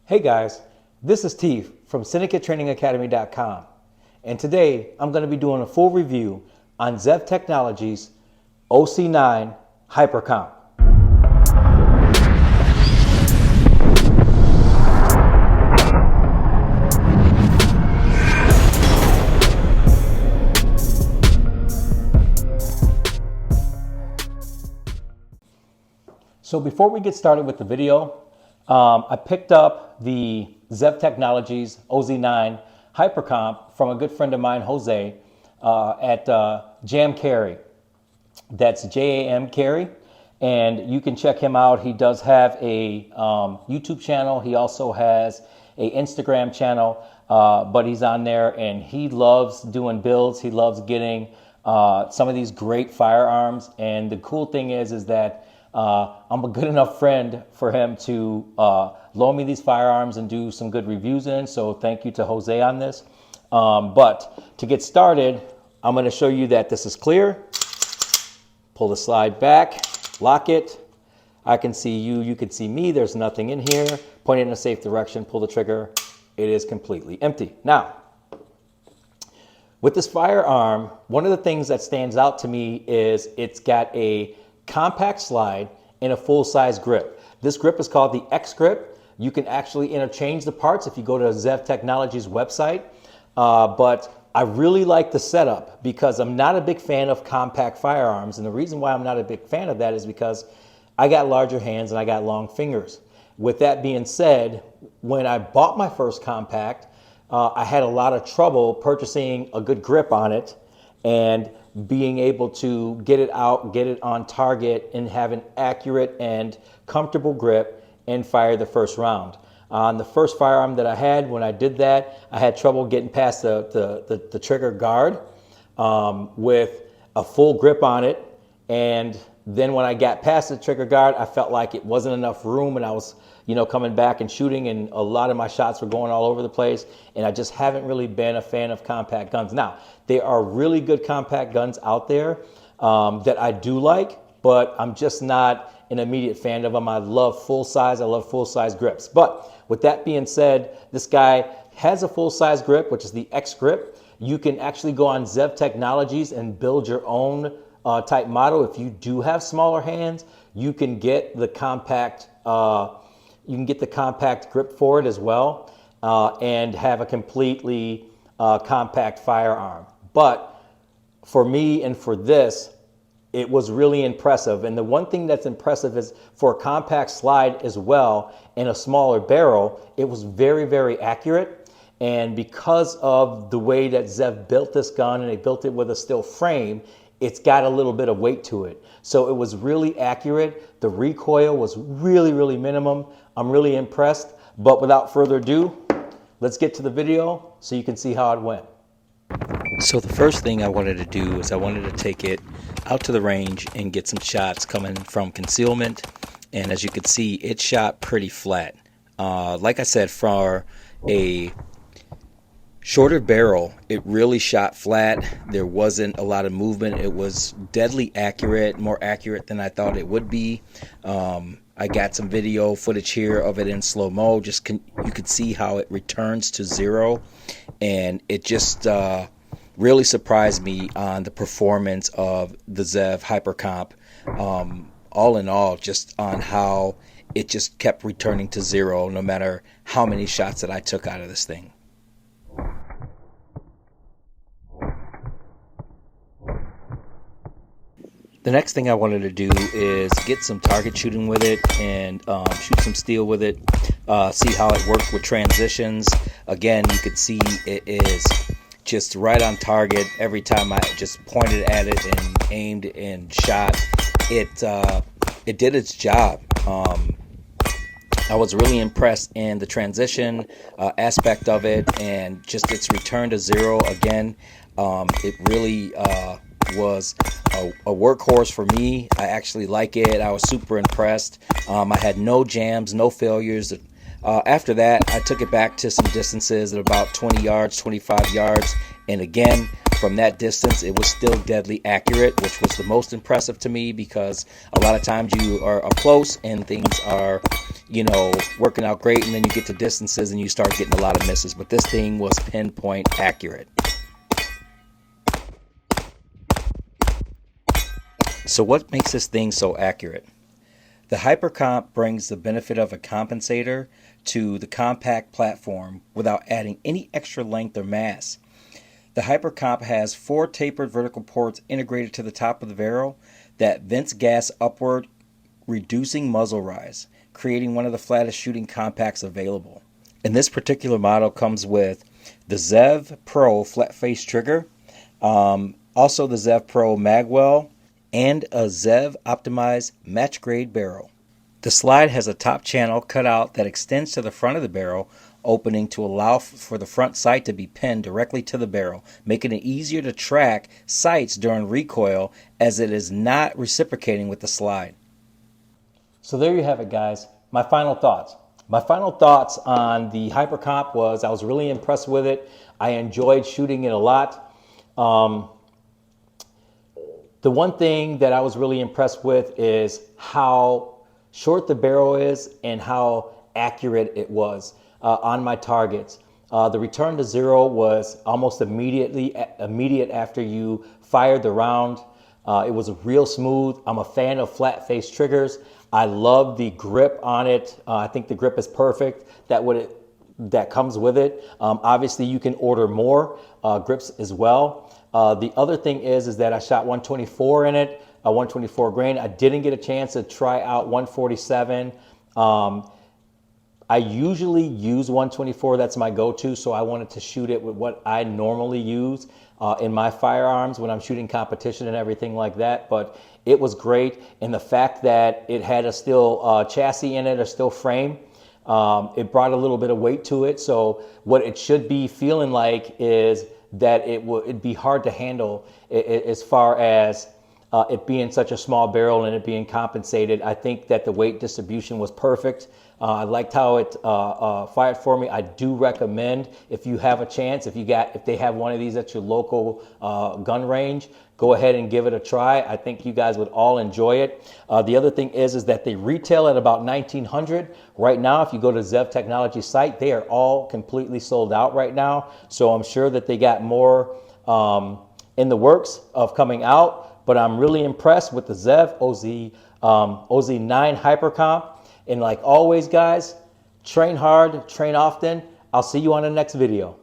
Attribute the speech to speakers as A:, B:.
A: Hey guys, this is Teef from SyndicateTrainingAcademy.com, and today I'm going to be doing a full review on ZEV Technologies OC9 Hyper Comp. So before we get started with the video, I picked up the ZEV Technologies OZ9 Hyper Comp from a good friend of mine, Jose, at Jam Carry. That's Jam Carry, and you can check him out. He does have a YouTube channel. He also has a Instagram channel, but he's on there and he loves doing builds. He loves getting some of these great firearms, and the cool thing is that I'm a good enough friend for him to loan me these firearms and do some good reviews in. So thank you to Jose on this. But to get started, I'm going to show you that this is clear. Pull the slide back, lock it. I can see you, you can see me. There's nothing in here. Point it in a safe direction, pull the trigger. It is completely empty. Now, with this firearm, one of the things that stands out to me is it's got a compact slide and a full-size grip. This grip is called the X grip. You can actually interchange the parts if you go to ZEV Technologies website. But I really like the setup because I'm not a big fan of compact firearms. And the reason why I'm not a big fan of that is because I got larger hands and I got long fingers. With that being said, when I bought my first compact, I had a lot of trouble purchasing a good grip on it and being able to get it out, get it on target, and have an accurate and comfortable grip and fire the first round. On the first firearm that I had, when I did that, I had trouble getting past the trigger guard with a full grip on it. And then when I got past the trigger guard, I felt like it wasn't enough room, and I was, coming back and shooting, and a lot of my shots were going all over the place, and I just haven't really been a fan of compact guns. Now, there are really good compact guns out there that I do like, but I'm just not an immediate fan of them. I love full-size grips. But with that being said, this guy has a full-size grip, which is the X grip. You can actually go on ZEV Technologies and build your own type model. If you do have smaller hands, you can get the compact grip for it as well, and have a completely compact firearm. But for me and for this, it was really impressive. And the one thing that's impressive is for a compact slide as well and a smaller barrel, it was very, very accurate. And because of the way that ZEV built this gun, and they built it with a steel frame, it's got a little bit of weight to it. So it was really accurate. The recoil was really, really minimum. I'm really impressed. But without further ado, let's get to the video so you can see how it went. So the first thing I wanted to do is I wanted to take it out to the range and get some shots coming from concealment. And as you can see, it shot pretty flat. Like I said, for a shorter barrel, it really shot flat. There wasn't a lot of movement. It was deadly accurate, more accurate than I thought it would be. I got some video footage here of it in slow-mo. You could see how it returns to zero, and it just really surprised me on the performance of the ZEV Hyper Comp. All in all, just on how it just kept returning to zero no matter how many shots that I took out of this thing. The next thing I wanted to do is get some target shooting with it and shoot some steel with it, see how it worked with transitions. Again, you could see it is just right on target. Every time I just pointed at it and aimed and shot, it did its job. I was really impressed in the transition aspect of it, and just its return to zero again. It really was a workhorse for me. I actually like it. I was super impressed. I had no jams, no failures. After that, I took it back to some distances at about 20 yards, 25 yards, and again, from that distance, it was still deadly accurate, which was the most impressive to me, because a lot of times you are up close and things are, you know, working out great, and then you get to distances and you start getting a lot of misses. But this thing was pinpoint accurate. So what makes this thing so accurate? The Hyper Comp brings the benefit of a compensator to the compact platform without adding any extra length or mass. The Hyper Comp has 4 tapered vertical ports integrated to the top of the barrel that vents gas upward, reducing muzzle rise, creating one of the flattest shooting compacts available. And this particular model comes with the ZEV Pro flat face trigger, also the ZEV Pro magwell, and a ZEV optimized match grade barrel. The slide has a top channel cut out that extends to the front of the barrel opening to allow for the front sight to be pinned directly to the barrel, making it easier to track sights during recoil as it is not reciprocating with the slide. So there you have it, guys. My final thoughts. My final thoughts on the Hyper Comp was I was really impressed with it. I enjoyed shooting it a lot. The one thing that I was really impressed with is how short the barrel is and how accurate it was on my targets. The return to zero was almost immediate after you fired the round. It was real smooth. I'm a fan of flat face triggers. I love the grip on it. I think the grip is perfect. That comes with it. Obviously, you can order more grips as well. The other thing is that I shot 124 in it, 124 grain. I didn't get a chance to try out 147. I usually use 124. That's my go-to. So I wanted to shoot it with what I normally use in my firearms when I'm shooting competition and everything like that. But it was great. And the fact that it had a still chassis in it, a still frame, it brought a little bit of weight to it. So what it should be feeling like is that it'd be hard to handle as far as it being such a small barrel and it being compensated. I think that the weight distribution was perfect. I liked how it fired for me. I do recommend, if you have a chance, if they have one of these at your local gun range, go ahead and give it a try. I think you guys would all enjoy it. The other thing is that they retail at about $1,900 right now. If you go to ZEV Technology site, they are all completely sold out right now. So I'm sure that they got more in the works of coming out. But I'm really impressed with the ZEV OZ9 Hyper Comp. And like always, guys, train hard, train often. I'll see you on the next video.